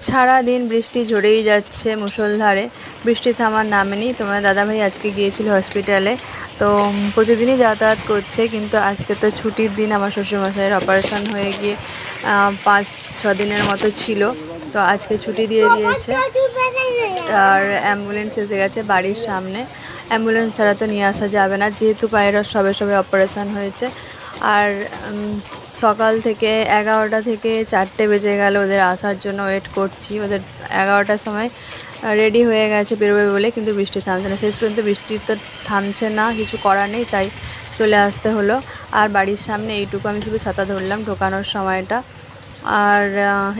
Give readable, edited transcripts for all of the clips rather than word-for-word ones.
সারা দিন বৃষ্টি ঝরেই যাচ্ছে মুষলধারে, বৃষ্টি থামার নামে নেই। তোমার দাদাভাই আজকে গিয়েছিল হসপিটালে, তো প্রতিদিনই যাতায়াত করছে, কিন্তু আজকে তো ছুটির দিন। আমার শ্বশুরমশাইয়ের অপারেশন হয়ে গিয়ে 5-6 দিনের মতো ছিল, তো আজকে ছুটি দিয়ে দিয়েছে। আর অ্যাম্বুলেন্স এসে গেছে বাড়ির সামনে। অ্যাম্বুলেন্স ছাড়া তো নিয়ে আসা যাবে না, যেহেতু পায়ের সবে সবে অপারেশন হয়েছে। আর সকাল থেকে 11টা থেকে 4টে বেজে গেল ওদের আসার জন্য ওয়েট করছি। ওদের 11টার সময় রেডি হয়ে গেছে বেরোবে বলে, কিন্তু বৃষ্টি থামছে না। শেষ পর্যন্ত বৃষ্টি তো থামছে না, কিছু করার নেই, তাই চলে আসতে হলো। আর বাড়ির সামনে এইটুকু আমি শুধু ছাতা ধরলাম ঢোকানোর সময়টা। আর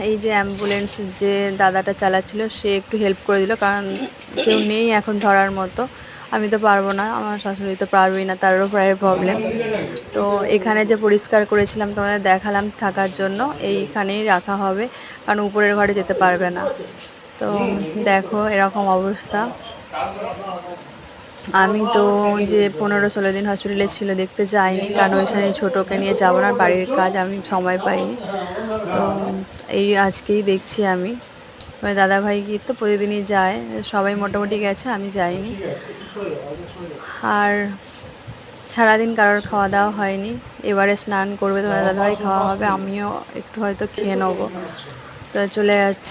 এই যে অ্যাম্বুলেন্স যে দাদাটা চালাচ্ছিল সে একটু হেল্প করে দিল, কারণ কেউ নেই এখন ধরার মতো। আমি তো পারবো না, আমার শাশুড়ি তো পারবেই না, তারও প্রায় প্রবলেম। তো এখানে যে পরিষ্কার করেছিলাম তোমাদের দেখালাম থাকার জন্য, এইখানেই রাখা হবে, কারণ উপরের ঘরে যেতে পারবে না। তো দেখো এরকম অবস্থা। আমি তো যে 15-16 দিন হসপিটালে ছিল দেখতে যাইনি, কারণ ওইখানে ছোটোকে নিয়ে যাবো না, বাড়ির কাজ, আমি সময় পাইনি। তো এই আজকেই দেখছি আমি। মানে দাদাভাই কি তো প্রতিদিনই যায়, সবাই মোটামুটি গেছে, আমি যাইনি। আর সারাদিন কারোর খাওয়া দাওয়া হয়নি। এবারে স্নান করবে তোমার দাদাভাই, খাওয়া হবে, আমিও একটু হয়তো খেয়ে নেবো। তো চলে যাচ্ছি।